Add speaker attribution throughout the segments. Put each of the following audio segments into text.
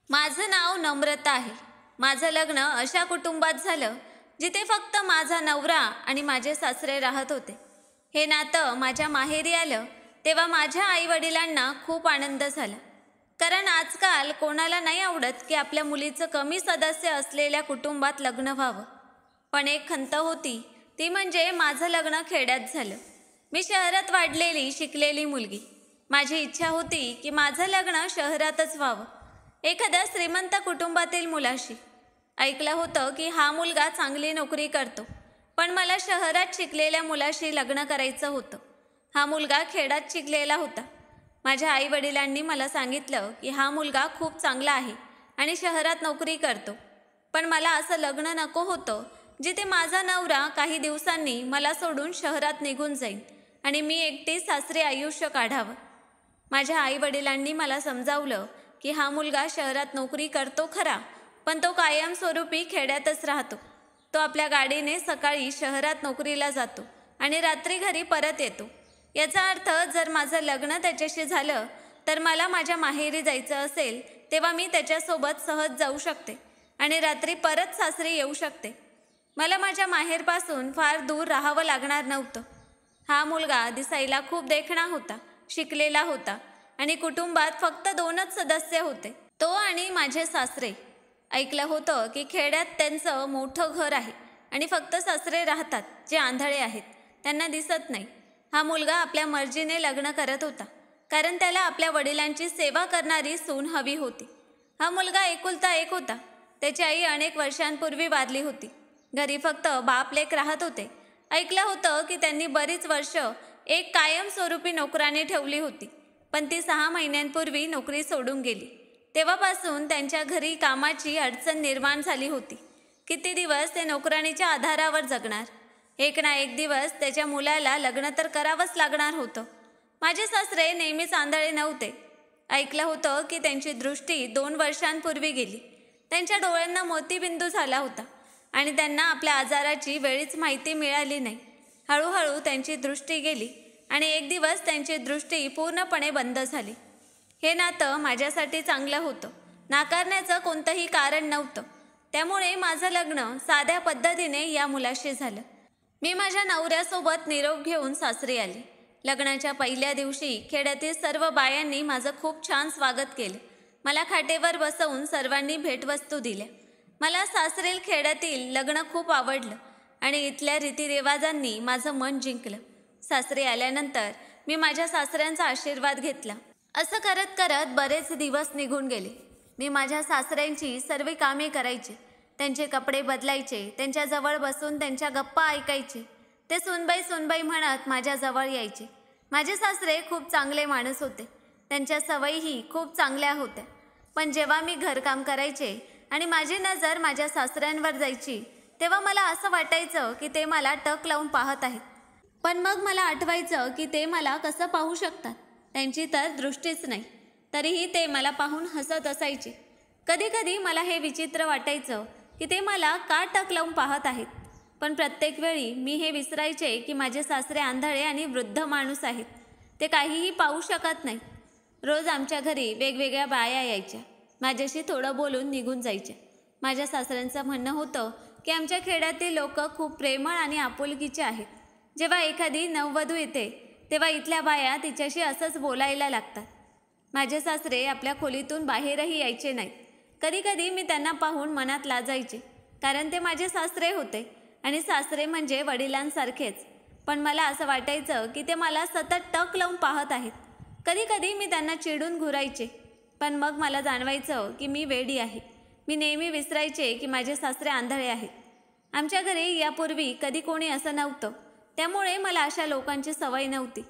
Speaker 1: माझं नाव नम्रता आहे. माझं लग्न अशा कुटुंबात झालं जिथे फक्त माझा नवरा आणि माझे सासरे राहत होते. हे नातं माझ्या माहेरी आलं तेव्हा माझ्या आईवडिलांना खूप आनंद झाला. कारण आजकाल कोणाला नाही आवडत की आपल्या मुलीचं कमी सदस्य असलेल्या कुटुंबात लग्न व्हावं. पण एक खंत होती, ती म्हणजे माझं लग्न खेड्यात झालं. मी शहरात वाढलेली शिकलेली मुलगी. माझी इच्छा होती की माझं लग्न शहरातच व्हावं, एखाद्या श्रीमंत कुटुंबातील मुलाशी. ऐकलं होतं की हा मुलगा चांगली नोकरी करतो, पण मला शहरात शिकलेल्या मुलाशी लग्न करायचं होतं. हा मुलगा खेड्यात शिकलेला होता. माझ्या आईवडिलांनी मला सांगितलं की हा मुलगा खूप चांगला आहे आणि शहरात नोकरी करतो. पण मला असं लग्न नको होतं जिथे माझा नवरा काही दिवसांनी मला सोडून शहरात निघून जाईल आणि मी एकटी सासरी आयुष्य काढावं. माझ्या आईवडिलांनी मला समजावलं की हा मुलगा शहरात नोकरी करतो खरा, पण तो कायमस्वरूपी खेड्यातच राहतो. तो आपल्या गाडीने सकाळी शहरात नोकरीला जातो आणि रात्री घरी परत येतो. याचा अर्थ जर माझं लग्न त्याच्याशी झालं तर मला माझ्या माहेरी जायचं असेल तेव्हा मी त्याच्यासोबत सहज जाऊ शकते आणि रात्री परत सासरी येऊ शकते. मला माझ्या माहेरपासून फार दूर राहावं लागणार नव्हतं. हा मुलगा दिसायला खूप देखणा होता, शिकलेला होता आणि कुटुंबात फक्त 2च सदस्य होते, तो आणि माझे सासरे. ऐकलं होतं की खेड्यात त्यांचं मोठं घर आहे आणि फक्त सासरे राहतात जे आंधळे आहेत, त्यांना दिसत नाही. हा मुलगा आपल्या मर्जीने लग्न करत होता, कारण त्याला आपल्या वडिलांची सेवा करणारी सून हवी होती. हा मुलगा एकुलता एक होता. त्याची आई अनेक वर्षांपूर्वी वारली होती. घरी फक्त बाप लेक राहत होते. ऐकलं होतं की त्यांनी बरीच वर्ष एक कायमस्वरूपी नोकरानी ठेवली होती, पण ती 6 महिन्यांपूर्वी नोकरी सोडून गेली. तेव्हापासून त्यांच्या घरी कामाची अडचण निर्माण झाली होती. किती दिवस ते नोकराणीच्या आधारावर जगणार? एक ना एक दिवस त्याच्या मुलाला लग्न तर करावंच लागणार होतं. माझे सासरे नेहमीच आंधळे नव्हते. ऐकलं होतं की त्यांची दृष्टी 2 वर्षांपूर्वी गेली. त्यांच्या डोळ्यांना मोतीबिंदू झाला होता आणि त्यांना आपल्या आजाराची वेळीच माहिती मिळाली नाही. हळूहळू त्यांची दृष्टी गेली आणि एक दिवस त्यांची दृष्टी पूर्णपणे बंद झाली. हे नातं माझ्यासाठी चांगलं होतं. नाकारण्याचं कोणतंही कारण नव्हतं. त्यामुळे माझं लग्न साध्या पद्धतीने या मुलाशी झालं. मी माझ्या नवऱ्यासोबत निरोप घेऊन सासरी आले. लग्नाच्या पहिल्या दिवशी खेड्यातील सर्व बायांनी माझं खूप छान स्वागत केलं. मला खाटेवर बसवून सर्वांनी भेटवस्तू दिल्या. मला सासरील खेड्यातील लग्न खूप आवडलं आणि इथल्या रीतिरिवाजांनी माझं मन जिंकलं. सासरी आल्यानंतर मी माझ्या सासऱ्यांचा आशीर्वाद घेतला. असं करत करत बरेच दिवस निघून गेले. मी माझ्या सासऱ्यांची सर्व कामे करायचे, त्यांचे कपडे बदलायचे, त्यांच्याजवळ बसून त्यांच्या गप्पा ऐकायचे. ते सुनबाई सुनबाई म्हणत माझ्याजवळ यायचे. माझे सासरे खूप चांगले माणूस होते. त्यांच्या सवयीही खूप चांगल्या होत्या. पण जेव्हा मी घरकाम करायचे आणि माझी नजर माझ्या सासऱ्यांवर जायची तेव्हा मला असं वाटायचं की ते मला टक लावून पाहत आहेत. पण मग मला आठवायचं की ते मला कसं पाहू शकतात? त्यांची तर दृष्टीच नाही. तरीही ते मला पाहून हसत असायचे. कधी कधी मला हे विचित्र वाटायचं की ते मला का टक लावून पाहत आहेत. पण प्रत्येक वेळी मी हे विसरायचे की माझे सासरे आंधळे आणि वृद्ध माणूस आहेत. ते काहीही पाहू शकत नाही. रोज आमच्या घरी वेगवेगळ्या बाया यायच्या. माझ्याशी थोडं बोलून निघून जायच्या. माझ्या सासऱ्यांचं म्हणणं होतं की आमच्या खेड्यातील लोक खूप प्रेमळ आणि आपुलकीचे आहेत. जेव्हा एखादी नववधू येते तेव्हा इथल्या बाया तिच्याशी असंच बोलायला लागतात. माझे सासरे आपल्या खोलीतून बाहेरही यायचे नाहीत. कधी कधी मी त्यांना पाहून मनात लाजायचे, कारण ते माझे सासरे होते आणि सासरे म्हणजे वडिलांसारखेच. पण मला असं वाटायचं की ते मला सतत टक लावून पाहत आहेत. कधी कधी मी त्यांना चिडून घुरायचे. पण मग मला जाणवायचं की मी वेडी आहे. मी नेहमी विसरायचे की माझे सासरे आंधळे आहेत. आमच्या घरी यापूर्वी कधी कोणी असं नव्हतं, त्यामुळे मला अशा लोकांची सवय नव्हती.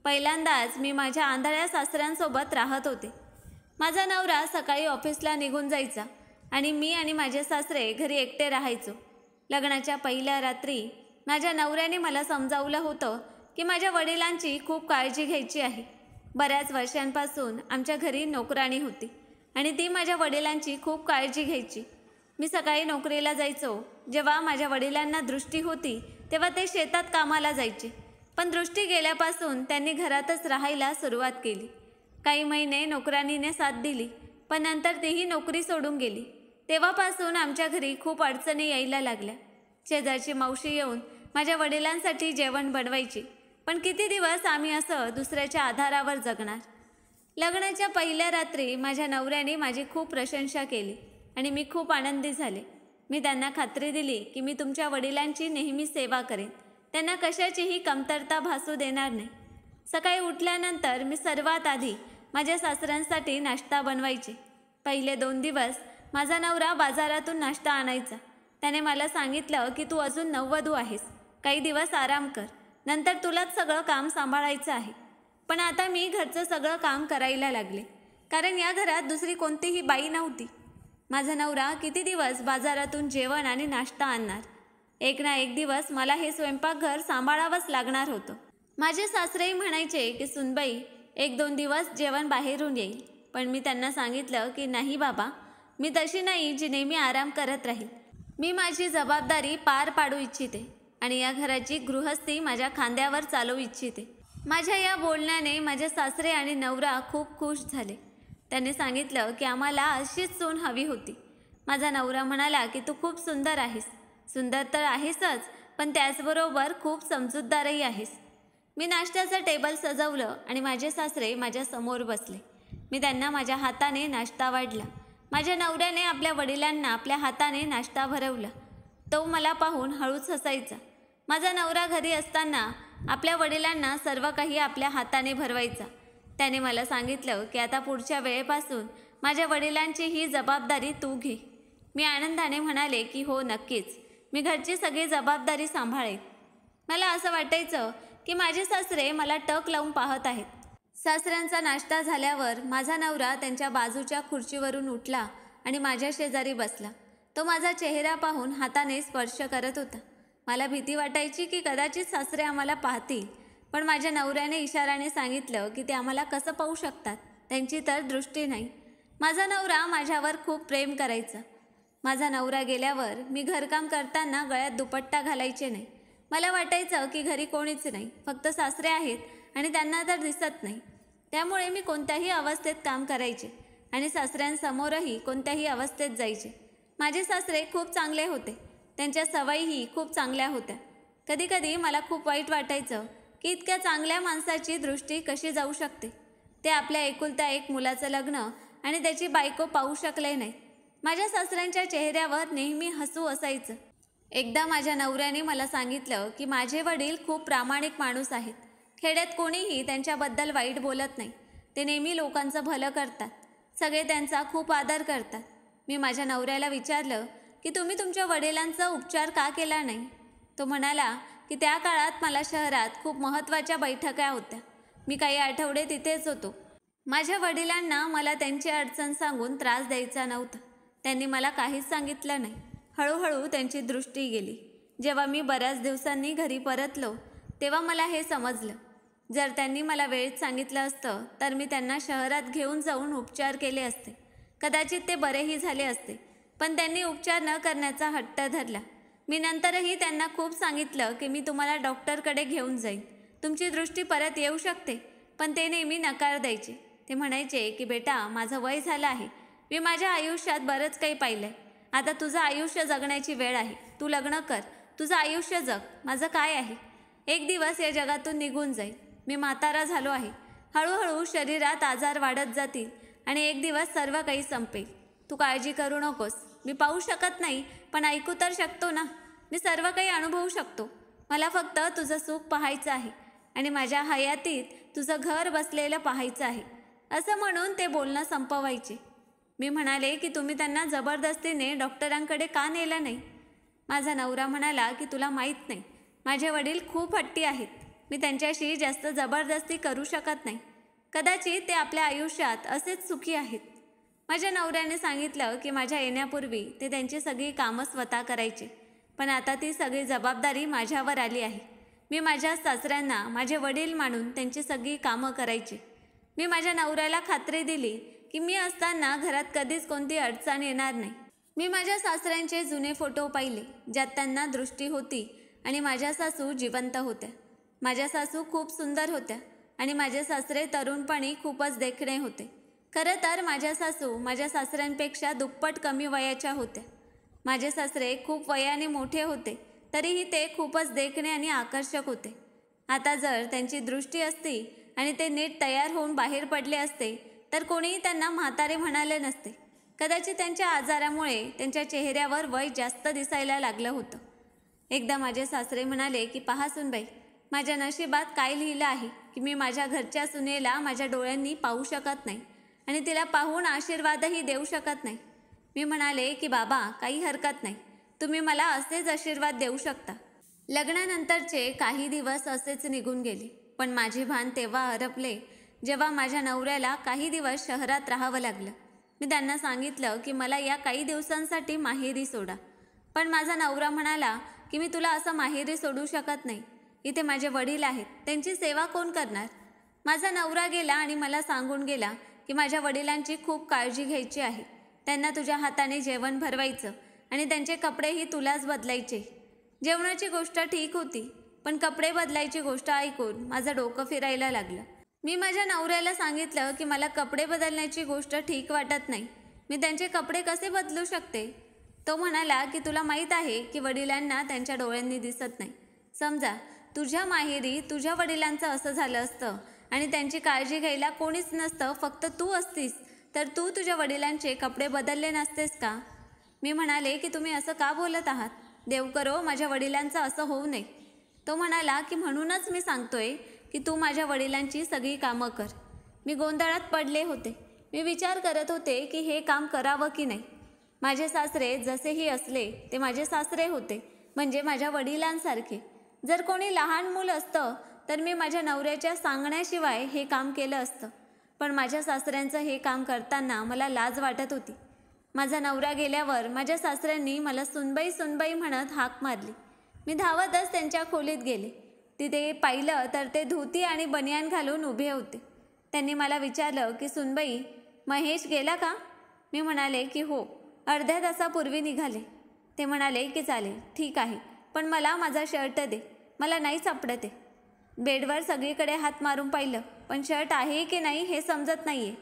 Speaker 1: पहिल्यांदाच मी माझ्या आंधळ्या सासऱ्यांसोबत राहत होते. माझा नवरा सकाळी ऑफिसला निघून जायचा आणि मी आणि माझे सासरे घरी एकटे राहायचो. लग्नाच्या पहिल्या रात्री माझ्या नवऱ्याने मला समजावलं होतं की माझ्या वडिलांची खूप काळजी घ्यायची आहे. बऱ्याच वर्षांपासून आमच्या घरी नोकराणी होती आणि ती माझ्या वडिलांची खूप काळजी घ्यायची. मी सकाळी नोकरीला जायचो. जेव्हा माझ्या वडिलांना दृष्टी होती तेव्हा ते शेतात कामाला जायचे. पण दृष्टी गेल्यापासून त्यांनी घरातच राहायला सुरुवात केली. काही महिने नोकराणीने साथ दिली, पण नंतर तीही नोकरी सोडून गेली. तेव्हापासून आमच्या घरी खूप अडचणी यायला लागल्या. शेजारची मावशी येऊन माझ्या वडिलांसाठी जेवण बनवायची. पण किती दिवस आम्ही असं दुसऱ्याच्या आधारावर जगणार. लग्नाच्या पहिल्या रात्री माझ्या नवऱ्याने माझी खूप प्रशंसा केली आणि मी खूप आनंदी झाले. मी त्यांना खात्री दिली की मी तुमच्या वडिलांची नेहमी सेवा करेन, त्यांना कशाचीही कमतरता भासू देणार नाही. सकाळी उठल्यानंतर मी सर्वात आधी माझ्या सासऱ्यांसाठी नाश्ता बनवायचे. पहिले 2 दिवस माझा नवरा बाजारातून नाश्ता आणायचा. त्याने मला सांगितलं की तू अजून नववधू आहेस, काही दिवस आराम कर, नंतर तुलाच सगळं काम सांभाळायचं आहे. पण आता मी घरचं सगळं काम करायला लागले, कारण या घरात दुसरी कोणतीही बाई नव्हती. माझा नवरा किती दिवस बाजारातून जेवण आणि नाश्ता आणणार. एक ना एक दिवस मला हे स्वयंपाकघर सांभाळावंच लागणार होतं. माझे सासरेही म्हणायचे की सुनबाई 1-2 दिवस जेवण बाहेरून येईल. पण मी त्यांना सांगितलं की नाही बाबा, मी तशी नाही जी नेहमी आराम करत राहील. मी माझी जबाबदारी पार पाडू इच्छिते आणि या घराची गृहस्थी माझ्या खांद्यावर चालवू इच्छिते. माझ्या या बोलण्याने माझे सासरे आणि नवरा खूप खुश झाले. त्याने सांगितलं की आम्हाला अशीच सून हवी होती. माझा नवरा म्हणाला की तू खूप सुंदर आहेस. सुंदर तर आहेसच, पण त्याचबरोबर खूप समजूतदारही आहेस. मी नाश्त्याचं टेबल सजवलं आणि माझे सासरे माझ्या समोर बसले. मी त्यांना माझ्या हाताने नाश्ता वाढला. माझ्या नवऱ्याने आपल्या वडिलांना आपल्या हाताने नाश्ता भरवला. तो मला पाहून हळूच हसायचा. माझा नवरा घरी असताना आपल्या वडिलांना सर्व काही आपल्या हाताने भरवायचा. त्याने मला सांगितलं की आता पुढच्या वेळेपासून माझ्या वडिलांची ही जबाबदारी तू घे. मी आनंदाने म्हणाले की हो नक्कीच, मी घरची सगळी जबाबदारी सांभाळेन. मला असं वाटायचं की माझे सासरे मला टक लावून पाहत आहेत. सासऱ्यांचा नाश्ता झाल्यावर माझा नवरा त्यांच्या बाजूच्या खुर्चीवरून उठला आणि माझ्या शेजारी बसला. तो माझा चेहरा पाहून हाताने स्पर्श करत होता. मला भीती वाटायची की कदाचित सासरे आम्हाला पाहतील, पण माझ्या नवऱ्याने इशाराने सांगितलं की ते आम्हाला कसं पाहू शकतात, त्यांची तर दृष्टी नाही. माझा नवरा माझ्यावर खूप प्रेम करायचा. माझा नवरा गेल्यावर मी घरकाम करताना गळ्यात दुपट्टा घालायचे नाही. मला वाटायचं की घरी कोणीच नाही, फक्त सासरे आहेत आणि त्यांना तर दिसत नाही. त्यामुळे मी कोणत्याही अवस्थेत काम करायचे आणि सासऱ्यांसमोरही कोणत्याही अवस्थेत जायचे. माझे सासरे खूप चांगले होते, त्यांच्या सवयीही खूप चांगल्या होत्या. कधीकधी मला खूप वाईट वाटायचं की इतक्या चांगल्या माणसाची दृष्टी कशी जाऊ शकते. ते आपल्या एकुलत्या एक मुलाचं लग्न आणि त्याची बायको पाहू शकले नाही. माझ्या सासऱ्यांच्या चेहऱ्यावर नेहमी हसू असायचं. एकदा माझ्या नवऱ्याने मला सांगितलं की माझे वडील खूप प्रामाणिक माणूस आहेत. खेड्यात कोणीही त्यांच्याबद्दल वाईट बोलत नाही. ते नेहमी लोकांचं भलं करतात. सगळे त्यांचा खूप आदर करतात. मी माझ्या नवऱ्याला विचारलं की तुम्ही तुमच्या वडिलांचा उपचार का केला नाही. तो म्हणाला की त्या काळात मला शहरात खूप महत्त्वाच्या बैठका होत्या. मी काही आठवडे तिथेच होतो. माझ्या वडिलांना मला त्यांची अडचण सांगून त्रास द्यायचा नव्हता. त्यांनी मला काहीच सांगितलं नाही. हळूहळू त्यांची दृष्टी गेली. जेव्हा मी बऱ्याच दिवसांनी घरी परतलो तेव्हा मला हे समजलं. जर त्यांनी मला वेळेत सांगितलं असतं तर मी त्यांना शहरात घेऊन जाऊन उपचार केले असते. कदाचित ते बरेही झाले असते, पण त्यांनी उपचार न करण्याचा हट्ट धरला. मी नंतरही त्यांना खूप सांगितलं की मी तुम्हाला डॉक्टरकडे घेऊन जाईन, तुमची दृष्टी परत येऊ शकते, पण ते नेहमी नकार द्यायचे. ते म्हणायचे की बेटा, माझं वय झालं आहे, मी माझ्या आयुष्यात बरंच काही पाहिलं आहे. आता तुझं आयुष्य जगण्याची वेळ आहे. तू लग्न कर, तुझं आयुष्य जग, माझं काय आहे. एक दिवस या जगातून निघून जाईल. मी म्हातारा झालो आहे. हळूहळू शरीरात आजार वाढत जातील आणि एक दिवस सर्व काही संपेल. तू काळजी करू नकोस. मी पाहू शकत नाही, पण ऐकू तर शकतो ना. मी सर्व काही अनुभवू शकतो. मला फक्त तुझं सुख पाहायचं आहे आणि माझ्या हयातीत तुझं घर बसलेलं पाहायचं आहे. असं म्हणून ते बोलणं संपवायचे. मी म्हणाले की तुम्ही त्यांना जबरदस्तीने डॉक्टरांकडे का नेलं नाही. माझा नवरा म्हणाला की तुला माहीत नाही, माझे वडील खूप हट्टी आहेत. मी त्यांच्याशी जास्त जबरदस्ती करू शकत नाही. कदाचित ते आपल्या आयुष्यात असेच सुखी आहेत. माझ्या नवऱ्याने सांगितलं की माझ्या येण्यापूर्वी ते त्यांची सगळी कामं स्वतः करायचे, पण आता ती सगळी जबाबदारी माझ्यावर आली आहे. मी माझ्या सासऱ्यांना माझे वडील मानून त्यांची सगळी कामं करायची. मी माझ्या नवऱ्याला खात्री दिली की मी असताना घरात कधीच कोणती अडचण येणार नाही. मी माझ्या सासऱ्यांचे जुने फोटो पाहिले, ज्यात त्यांना दृष्टी होती आणि माझ्या सासू जिवंत होत्या. माझ्या सासू खूप सुंदर होत्या आणि माझे सासरे तरुणपणी खूपच देखणे होते. खरं तर माझ्या सासू माझ्या सासऱ्यांपेक्षा दुप्पट कमी वयाच्या होत्या. माझे सासरे खूप वयाने मोठे होते, तरीही ते खूपच देखणे आणि आकर्षक होते. आता जर त्यांची दृष्टी असती आणि ते नीट तयार होऊन बाहेर पडले असते तर कोणीही त्यांना म्हातारे म्हणाले नसते. कदाचित त्यांच्या आजारामुळे त्यांच्या चेहऱ्यावर वय जास्त दिसायला लागलं होतं. एकदा माझे सासरे म्हणाले की पहा सुनबाई, माझ्या नशिबात काय लिहिलं आहे की मी माझ्या घरच्या सुनेला माझ्या डोळ्यांनी पाहू शकत नाही आणि तिला पाहून आशीर्वादही देऊ शकत नाही. मी म्हणाले की बाबा, काही हरकत नाही, तुम्ही मला असेच आशीर्वाद देऊ शकता. लग्नानंतरचे काही दिवस असेच निघून गेले, पण माझे भान तेव्हा हरपले जेव्हा माझ्या नवऱ्याला काही दिवस शहरात राहावं लागलं. मी त्यांना सांगितलं की मला या काही दिवसांसाठी माहेरी सोडा, पण माझा नवरा म्हणाला की मी तुला असं माहेरी सोडू शकत नाही. इथे माझे वडील आहेत, त्यांची सेवा कोण करणार? माझा नवरा गेला आणि मला सांगून गेला की माझ्या वडिलांची खूप काळजी घ्यायची आहे. त्यांना तुझ्या हाताने जेवण भरवायचं आणि त्यांचे कपडेही तुलाच बदलायचे. जेवणाची गोष्ट ठीक होती, पण कपडे बदलायची गोष्ट ऐकून माझं डोकं फिरायला लागलं. मी माझ्या नवऱ्याला सांगितलं की मला कपडे बदलण्याची गोष्ट ठीक वाटत नाही, मी त्यांचे कपडे कसे बदलू शकते? तो म्हणाला की तुला माहीत आहे की वडिलांना त्यांच्या डोळ्यांनी दिसत नाही. समजा तुझ्या माहेरी तुझ्या वडिलांचं असं झालं असतं आणि त्यांची काळजी घ्यायला कोणीच नसतं, फक्त तू असतीस, तर तू तुझ्या वडिलांचे कपडे बदलले नसतेस का? मी म्हणाले की तुम्ही असं का बोलत आहात? देव करो माझ्या वडिलांचं असं होऊ नये. तो म्हणाला की म्हणूनच मी सांगतोय की तू माझ्या वडिलांची सगळी कामं कर. मी गोंधळात पडले होते. मी विचार करत होते की हे काम करावं की नाही. माझे सासरे जसेही असले ते माझे सासरे होते, म्हणजे माझ्या वडिलांसारखे. जर कोणी लहान मूल असतं तर मी माझ्या नवऱ्याच्या सांगण्याशिवाय हे काम केलं असतं, पण माझ्या सासऱ्यांचं हे काम करताना मला लाज वाटत होती. माझा नवरा गेल्यावर माझ्या सासऱ्यांनी मला सुनबाई सुनबाई म्हणत हाक मारली. मी धावतच त्यांच्या खोलीत गेले. तिथे पाहिलं तर ते धोती आणि बनियान घालून उभे होते. त्यांनी मला विचारलं की सुनबाई, महेश गेला का? मी म्हणाले की हो, अर्ध्या तासापूर्वी निघाले. ते म्हणाले की चालेल, ठीक आहे, पण मला माझा शर्ट दे, मला नाही सापडत आहे. बेडवर सगळीकडे हात मारून पाहिलं, पण शर्ट आहे की नाही हे समजत नाहीये.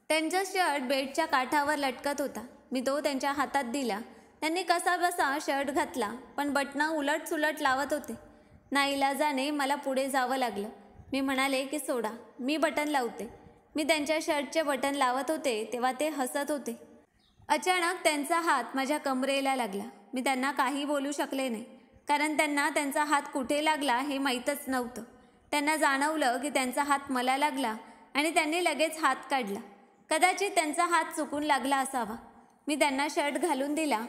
Speaker 1: त्यांचा शर्ट बेडच्या काठावर लटकत होता. मी तो त्यांच्या हातात दिला. त्यांनी कसा बसा शर्ट घातला, पण बटणं उलट सुलट लावत होते. नाईलाजाने मला पुढे जावं लागलं. मी म्हणाले की सोडा, मी बटन लावते. मी त्यांच्या शर्टचे बटन लावत होते तेव्हा ते हसत होते. अचानक त्यांचा हात माझ्या कमरेला लागला. मी त्यांना काही बोलू शकले नाही, कारण त्यांना त्यांचा हात कुठे लागला हे माहीतच नव्हतं. त्यांना जाणवलं की त्यांचा हात मला लागला आणि त्यांनी लगेच हात काढला. कदाचित त्यांचा हात चुकून लागला असावा. मी त्यांना शर्ट घालून दिला.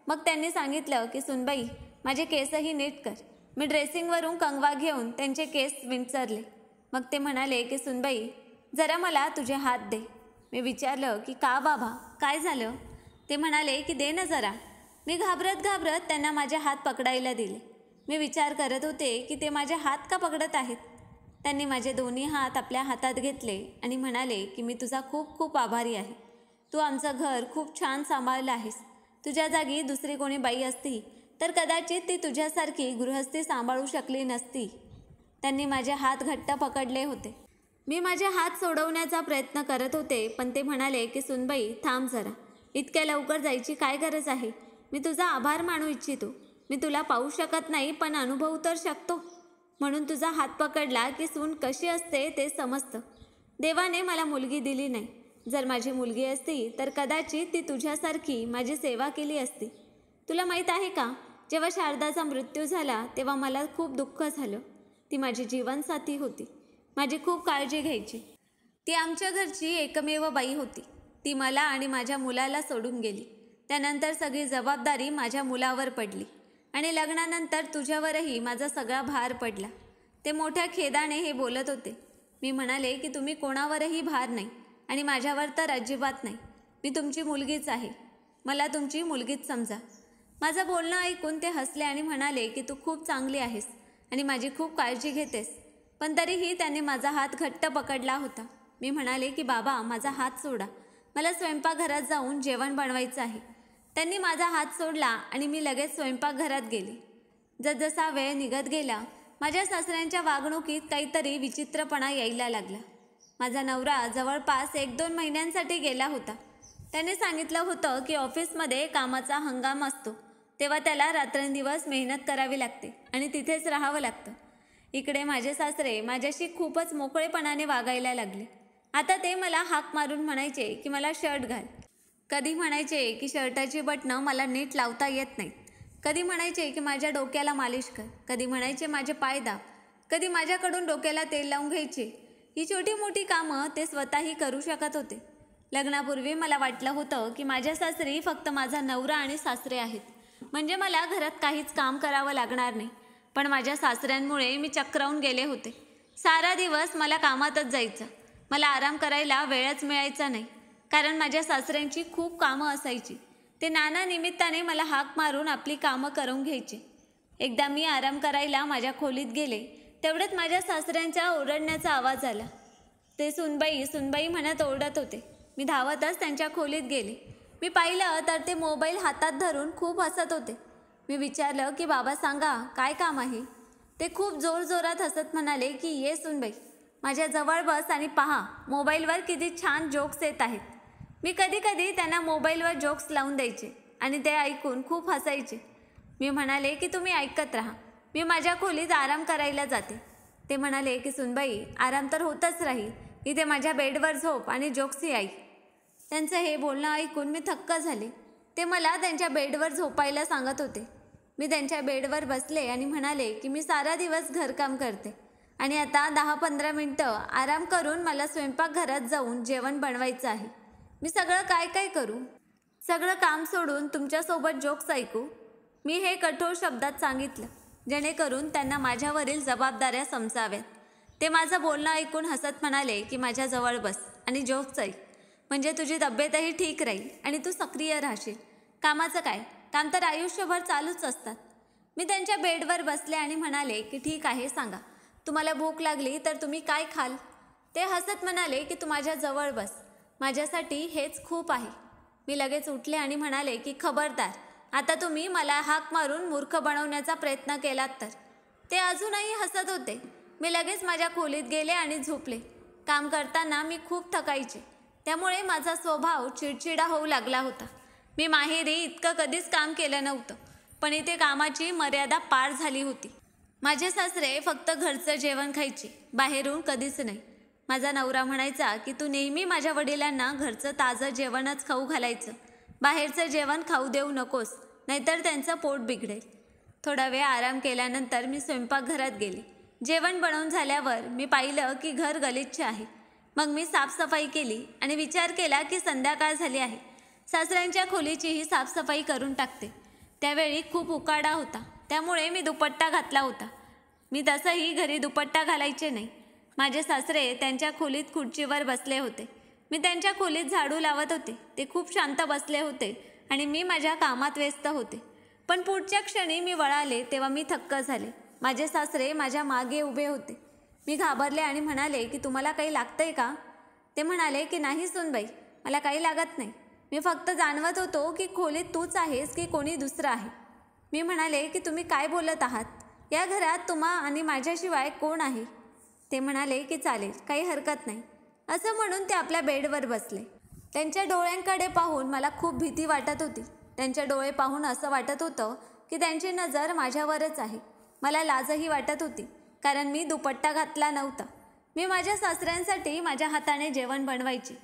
Speaker 1: मग त्यांनी सांगितलं की सुनबाई, माझे केसही नीट कर. मी ड्रेसिंगवरून कंगवा घेऊन त्यांचे केस विंचरले. मग ते म्हणाले की सुनबाई, जरा मला तुझे हात दे. मी विचारलं की का बाबा, काय झालं? ते म्हणाले की दे ना जरा. मी घाबरत घाबरत त्यांना माझे हात पकडायला दिले. मी विचार करत होते की ते माझे हात का पकडत आहेत. त्यांनी माझे दोन्ही हात आपल्या हातात घेतले आणि म्हणाले की मी तुझा खूप खूप आभारी आहे. तू आमचं घर खूप छान सांभाळलं आहेस. तुझ्या जागी दुसरी कोणी बाई असती तर कदाचित ती तुझ्यासारखी गृहस्थी सांभाळू शकली नसती. त्यांनी माझे हात घट्ट पकडले होते. मी माझे हात सोडवण्याचा प्रयत्न करत होते, पण ते म्हणाले की सुनबाई, थांब जरा, इतक्या लवकर जायची काय गरज आहे? मी तुझा आभार मानू इच्छितो. मी तुला पाहू शकत नाही, पण अनुभवू तर शकतो. म्हणून तुझा हात पकडला की सून कशी असते ते समजतं. देवाने मला मुलगी दिली नाही. जर माझी मुलगी असती तर कदाचित ती तुझ्यासारखी माझी सेवा केली असती. तुला माहीत आहे का, जेव्हा शारदाचा मृत्यू झाला तेव्हा मला खूप दुःख झालं. ती माझी जीवनसाथी होती. माझी खूप काळजी घ्यायची. ती आमच्या घरची एकमेव बाई होती. ती मला आणि माझ्या मुलाला सोडून गेली. त्यानंतर सगळी जबाबदारी माझ्या मुलावर पडली आणि लग्नानंतर तुझ्यावरही माझा सगळा भार पडला. ते मोठ्या खेदाने हे बोलत होते. मी म्हणाले की तुम्ही कोणावरही भार नाही आणि माझ्यावर तर अजिबात नाही. मी तुमची मुलगीच आहे. मला तुमची मुलगीच समजा. माझं बोलणं ऐकून ते हसले आणि म्हणाले की तू खूप चांगली आहेस आणि माझी खूप काळजी घेतेस. पण तरीही त्यांनी माझा हात घट्ट पकडला होता. मी म्हणाले की बाबा, माझा हात सोडा, मला स्वयंपाकघरात जाऊन जेवण बनवायचं आहे. त्यांनी माझा हात सोडला आणि मी लगेच स्वयंपाकघरात गेले. जसजसा वेळ निघत गेला माझ्या सासऱ्यांच्या वागणुकीत काहीतरी विचित्रपणा यायला लागला. माझा नवरा जवळपास 1-2 महिन्यांसाठी गेला होता. त्याने सांगितलं होतं की ऑफिसमध्ये कामाचा हंगाम असतो, तेव्हा त्याला रात्रंदिवस मेहनत करावी लागते आणि तिथेच राहावं लागतं. इकडे माझे सासरे माझ्याशी खूपच मोकळेपणाने वागायला लागले. आता ते मला हाक मारून म्हणायचे की मला शर्ट घाल. कधी म्हणायचे की शर्टाची बटणं मला नीट लावता येत नाहीत. कधी म्हणायचे की माझ्या डोक्याला मालिश कर. कधी म्हणायचे माझे पाय दाब. कधी माझ्याकडून डोक्याला तेल लावून घ्यायचे. ही छोटी मोठी कामं ते स्वतःही करू शकत होते. लग्नापूर्वी मला वाटलं होतं की माझ्या सासरी फक्त माझा नवरा आणि सासरे आहेत, म्हणजे मला घरात काहीच काम करावं लागणार नाही. पण माझ्या सासऱ्यांमुळे मी चक्रावून गेले होते. सारा दिवस मला कामातच जायचं. मला आराम करायला वेळच मिळायचा नाही, कारण माझ्या सासऱ्यांची खूप कामं असायची. ते नाना निमित्ताने मला हाक मारून आपली कामं करून घ्यायचे. एकदा मी आराम करायला माझ्या खोलीत गेले, तेवढ्यात माझ्या सासऱ्यांच्या ओरडण्याचा आवाज आला. ते सुनबाई सुनबाई म्हणत ओरडत होते. मी धावतच त्यांच्या खोलीत गेले. मी पाहिलं तर ते मोबाईल हातात धरून खूप हसत होते. मी विचारलं की बाबा सांगा, काय काम आहे? ते खूप जोरजोरात हसत म्हणाले की ये सुनबाई, माझ्या जवळ बस आणि पहा मोबाईलवर किती छान जोक्स येत आहेत. मी कधी कधी त्यांना मोबाईलवर जोक्स लावून द्यायचे आणि ते ऐकून खूप हसायचे. मी म्हणाले की तुम्ही ऐकत राहा, मी माझ्या खोलीत आराम करायला जाते. ते म्हणाले की सुनबाई, आराम तर होतच राहील, इथे माझ्या बेडवर झोप आणि जोक्सही ऐक. त्यांचं हे बोलणं ऐकून मी थक्क झाले. ते मला त्यांच्या बेडवर झोपायला सांगत होते. मी त्यांच्या बेडवर बसले आणि म्हणाले की मी सारा दिवस घरकाम करते आणि आता 10-15 मिनटं आराम करून मला स्वयंपाकघरात जाऊन जेवण बनवायचं आहे. मी सगळं काय काय करू? सगळं काम सोडून तुमच्यासोबत जोक्स ऐकू? मी हे कठोर शब्दात सांगितलं, जेणेकरून त्यांना माझ्यावरील जबाबदाऱ्या समजाव्यात. ते माझं बोलणं ऐकून हसत म्हणाले की माझ्याजवळ बस आणि जोक्स ऐक, म्हणजे तुझी तब्येतही ठीक राहील आणि तू सक्रिय राहशील. कामाचं काय, काम तर आयुष्यभर चालूच असतात. मी त्यांच्या बेडवर बसले आणि म्हणाले की ठीक आहे, सांगा तुम्हाला भूक लागली तर तुम्ही काय खाल? ते हसत म्हणाले की तू माझ्याजवळ बस, माझ्यासाठी हेच खूप आहे. मी लगेच उठले आणि म्हणाले की खबरदार, आता तुम्ही मला हाक मारून मूर्ख बनवण्याचा प्रयत्न केलात तर. ते अजूनही हसत होते. मी लगेच माझ्या खोलीत गेले आणि झोपले. काम करताना मी खूप थकायचे, त्यामुळे माझा स्वभाव चिडचिडा होऊ लागला होता. मी माहेरी इतकं कधीच काम केलं नव्हतं, पण इथे कामाची मर्यादा पार झाली होती. माझे सासरे फक्त घरचं जेवण खायचे, बाहेरून कधीच नाही. माझा नवरा म्हणायचा की तू नेहमी माझ्या वडिलांना घरचं ताजं जेवणच खाऊ घालायचं, बाहेरचं जेवण खाऊ देऊ नकोस, नाहीतर त्यांचं पोट बिघडेल. थोडा वेळ आराम केल्यानंतर मी स्वयंपाकघरात गेले. जेवण बनवून झाल्यावर मी पाहिलं की घर गलिच्छ आहे. मग मी साफसफाई केली आणि विचार केला की संध्याकाळ झाली आहे, सासऱ्यांच्या खोलीचीही साफसफाई करून टाकते. त्यावेळी खूप उकाडा होता, त्यामुळे मी दुपट्टा घातला होता. मी तसंही घरी दुपट्टा घालायचे नाही. माझे सासरे त्यांच्या खोलीत खुर्चीवर बसले होते. मी त्यांच्या खोलीत झाडू लावत होते. ते खूप शांत बसले होते आणि मी माझ्या कामात व्यस्त होते. पण पुढच्या क्षणी मी वळाले तेव्हा मी थक्क झाले. माझे सासरे माझ्या मागे उभे होते. मी घाबरले आणि म्हणाले की तुम्हाला काही लागतंय का? ते म्हणाले की नाही सुनबाई, मला काही लागत नाही. मी फक्त जाणवत होतो की खोलीत तूच आहेस की कोणी दुसरं आहे. मी म्हणाले की तुम्ही काय बोलत आहात? या घरात तुम्हा आणि माझ्याशिवाय कोण आहे? ते म्हणाले की चालेल, काही हरकत नाही. असं म्हणून ते आपल्या बेडवर बसले. त्यांच्या डोळ्यांकडे पाहून मला खूप भीती वाटत होती. त्यांचे डोळे पाहून असं वाटत होतं की त्यांची नजर माझ्यावरच आहे. मला लाजही वाटत होती, कारण मी दुपट्टा घातला नव्हता. मी माझ्या सासऱ्यांसाठी माझ्या हाताने जेवण बनवायचे.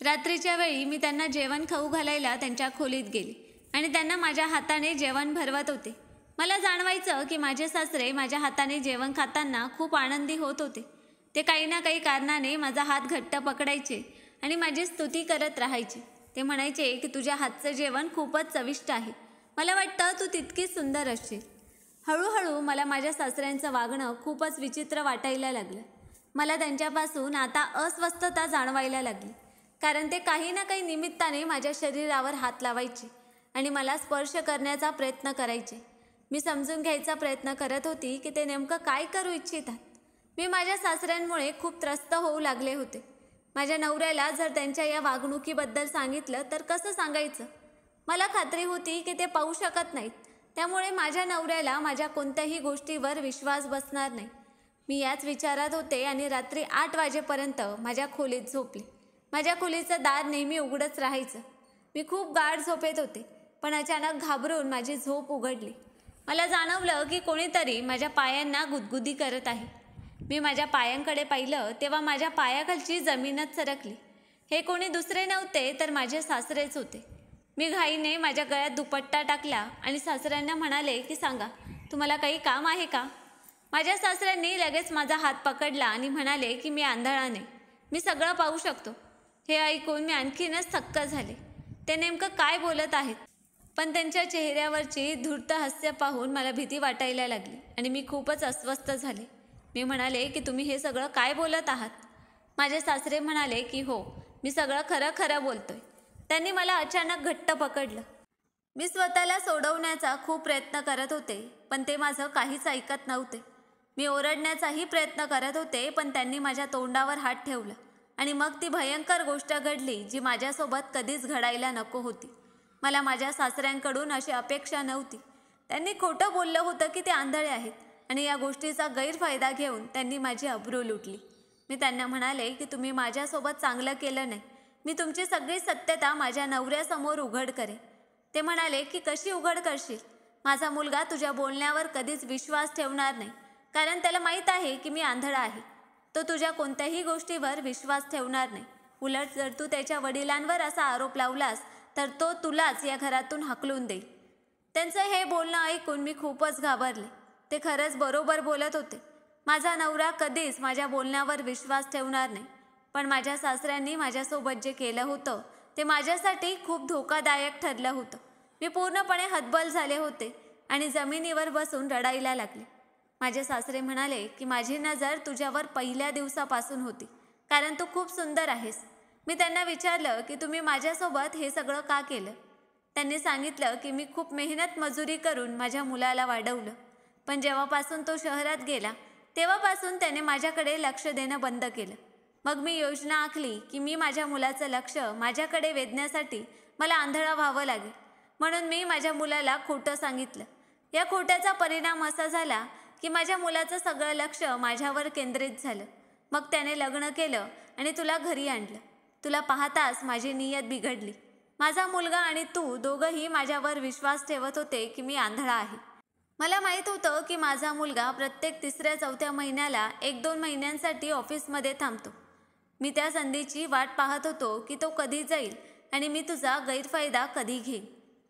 Speaker 1: रात्रीच्या वेळी मी त्यांना जेवण खाऊ घालायला त्यांच्या खोलीत गेले आणि त्यांना माझ्या हाताने जेवण भरवत होते. मला जाणवायचं की माझे सासरे माझ्या हाताने जेवण खाताना खूप आनंदी होत होते. ते काही ना काही कारणाने माझा हात घट्ट पकडायचे आणि माझी स्तुती करत राहायचे. ते म्हणायचे की तुझ्या हातचं जेवण खूपच चविष्ट आहे, मला वाटतं तू तितकीच सुंदर असशील. हळूहळू मला माझ्या सासऱ्यांचं वागणं खूपच विचित्र वाटायला लागलं. मला त्यांच्यापासून आता अस्वस्थता जाणवायला लागली, कारण ते काही ना काही निमित्ताने माझ्या शरीरावर हात लावायचे आणि मला स्पर्श करण्याचा प्रयत्न करायचे. मी समजून घ्यायचा प्रयत्न करत होती की ते नेमकं काय करू इच्छितात. मी माझ्या सासऱ्यांमुळे खूप त्रस्त होऊ लागले होते. माझ्या नवऱ्याला जर त्यांच्या या वागणुकीबद्दल सांगितलं तर कसं सांगायचं? मला खात्री होती की ते पाहू शकत नाहीत, त्यामुळे माझ्या नवऱ्याला माझ्या कोणत्याही गोष्टीवर विश्वास बसणार नाही. मी याच विचारात होते आणि रात्री 8 वाजेपर्यंत माझ्या खोलीत झोपले. माझ्या खोलीचं दार नेहमी उघडच राहायचं. मी खूप गाढ झोपेत होते, पण अचानक घाबरून माझी झोप उघडली. मला जाणवलं की कोणीतरी माझ्या पायांना गुदगुदी करत आहे. मी माझ्या पायांकडे पाहिलं तेव्हा माझ्या पायाखालची जमीनच सरकली. हे कोणी दुसरे नव्हते तर माझे सासरेच होते. मी घाईने माझ्या गळ्यात दुपट्टा टाकला आणि सासऱ्यांना म्हणाले की सांगा, तुम्हाला काही काम आहे का? माझ्या सासऱ्यांनी लगेच माझा हात पकडला आणि म्हणाले की मी आंधळा नाही, मी सगळं पाहू शकतो. हे ऐकून मी आणखीनच थक्क झाले. ते नेमकं काय बोलत आहेत? पण त्यांच्या चेहऱ्यावरची धूर्त हास्य पाहून मला भीती वाटायला लागली आणि मी खूपच अस्वस्थ झाले. मी म्हणाले की तुम्ही हे सगळं काय बोलत आहात? माझे सासरे म्हणाले की हो, मी सगळं खरं खरं बोलतोय. त्यांनी मला अचानक घट्ट पकडलं. मी स्वतःला सोडवण्याचा खूप प्रयत्न करत होते, पण ते माझं काहीच ऐकत नव्हते. मी ओरडण्याचाही प्रयत्न करत होते, पण त्यांनी माझ्या तोंडावर हात ठेवला आणि मग ती भयंकर गोष्ट घडली जी माझ्यासोबत कधीच घडायला नको होती. मला माझ्या सासऱ्यांकडून अशी अपेक्षा नव्हती. त्यांनी खोटं बोललं होतं की ते आंधळे आहेत आणि या गोष्टीचा गैरफायदा घेऊन त्यांनी माझी अब्रू लुटली. मी त्यांना म्हणाले की तुम्ही माझ्यासोबत चांगलं केलं नाही. मी तुमची सगळी सत्यता माझ्या नवऱ्यासमोर उघड करेन. ते म्हणाले की कशी उघड करशील? माझा मुलगा तुझ्या बोलण्यावर कधीच विश्वास ठेवणार नाही, कारण त्याला माहीत आहे की मी आंधळा आहे. तो तुझ्या कोणत्याही गोष्टीवर विश्वास ठेवणार नाही. उलट जर तू त्याच्या वडिलांवर असा आरोप लावलास तर तो तुलाच या घरातून हाकलून देईल. त्यांचं हे बोलणं ऐकून मी खूपच घाबरले. ते खरंच बरोबर बोलत होते. माझा नवरा कधीच माझ्या बोलण्यावर विश्वास ठेवणार नाही. पण माझ्या सासऱ्यांनी माझ्यासोबत जे केलं होतं ते माझ्यासाठी खूप धोकादायक ठरलं होतं. मी पूर्णपणे हतबल झाले होते आणि जमिनीवर बसून रडायला लागले. माझे सासरे म्हणाले की माझी नजर तुझ्यावर पहिल्या दिवसापासून होती, कारण तू खूप सुंदर आहेस. मी त्यांना विचारलं की तुम्ही माझ्यासोबत हे सगळं का केलं? त्यांनी सांगितलं की मी खूप मेहनत मजुरी करून माझ्या मुलाला वाढवलं, पण जेव्हापासून तो शहरात गेला तेव्हापासून त्याने माझ्याकडे लक्ष देणं बंद केलं. मग मी योजना आखली की मी माझ्या मुलाचं लक्ष माझ्याकडे वेधण्यासाठी मला आंधळा व्हावं लागेल. म्हणून मी माझ्या मुलाला खोटं सांगितलं. या खोट्याचा परिणाम असा झाला की माझ्या मुलाचं सगळं लक्ष माझ्यावर केंद्रित झालं. मग त्याने लग्न केलं आणि तुला घरी आणलं. तुला पाहताच माझी नियत बिघडली. माझा मुलगा आणि तू दोघंही माझ्यावर विश्वास ठेवत होते की मी आंधळा आहे. मला माहीत होतं की माझा मुलगा प्रत्येक 3-4 महिन्याला 1-2 महिन्यांसाठी ऑफिसमध्ये थांबतो. मी त्या संधीची वाट पाहत होतो की तो कधी जाईल आणि मी तुझा गैरफायदा कधी घेईन.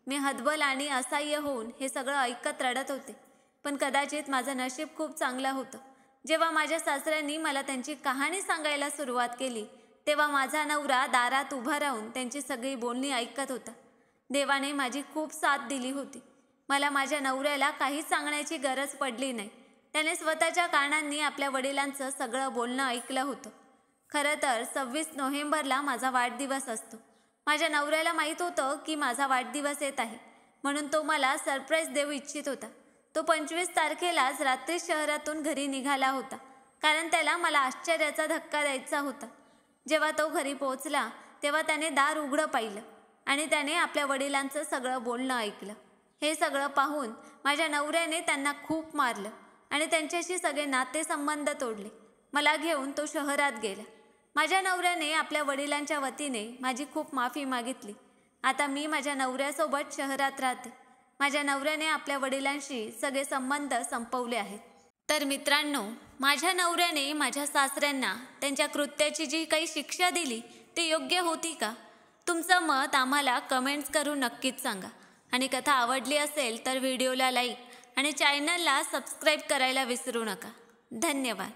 Speaker 1: मी हतबल आणि असहाय्य होऊन हे सगळं ऐकत रडत होते. पण कदाचित माझं नशीब खूप चांगलं होतं. जेव्हा माझ्या सासऱ्यांनी मला त्यांची कहाणी सांगायला सुरुवात केली तेव्हा माझा नवरा दारात उभा राहून त्यांची सगळी बोलणी ऐकत होता. देवाने माझी खूप साथ दिली होती. मला माझ्या नवऱ्याला काहीच सांगण्याची गरज पडली नाही. त्याने स्वतःच्या कानांनी आपल्या वडिलांचं सगळं बोलणं ऐकलं होतं. खरं तर 26 नोव्हेंबरला माझा वाढदिवस असतो. माझ्या नवऱ्याला माहीत होतं की माझा वाढदिवस येत आहे, म्हणून तो मला सरप्राईज देऊ इच्छित होता. तो 25 तारखेलाच रात्री शहरातून घरी निघाला होता, कारण त्याला मला आश्चर्याचा धक्का द्यायचा होता. जेव्हा तो घरी पोहोचला तेव्हा त्याने दार उघडं पाहिलं आणि त्याने आपल्या वडिलांचं सगळं बोलणं ऐकलं. हे सगळं पाहून माझ्या नवऱ्याने त्यांना खूप मारलं आणि त्यांच्याशी सगळे नातेसंबंध तोडले. मला घेऊन तो शहरात गेला. माझ्या नवऱ्याने आपल्या वडिलांच्या वतीने माझी खूप माफी मागितली. आता मी माझ्या नवऱ्यासोबत शहरात राहते. माझ्या नवऱ्याने आपल्या वडिलांशी सगळे संबंध संपवले आहेत. तर मित्रांनो, माझ्या नवऱ्याने माझ्या सासऱ्यांना त्यांच्या कृत्याची जी काही शिक्षा दिली ती योग्य होती का? तुमचं मत आम्हाला कमेंट्स करून नक्कीच सांगा. आणि कथा आवडली असेल तर व्हिडिओला लाईक आणि चॅनलला सबस्क्राईब करायला विसरू नका. धन्यवाद.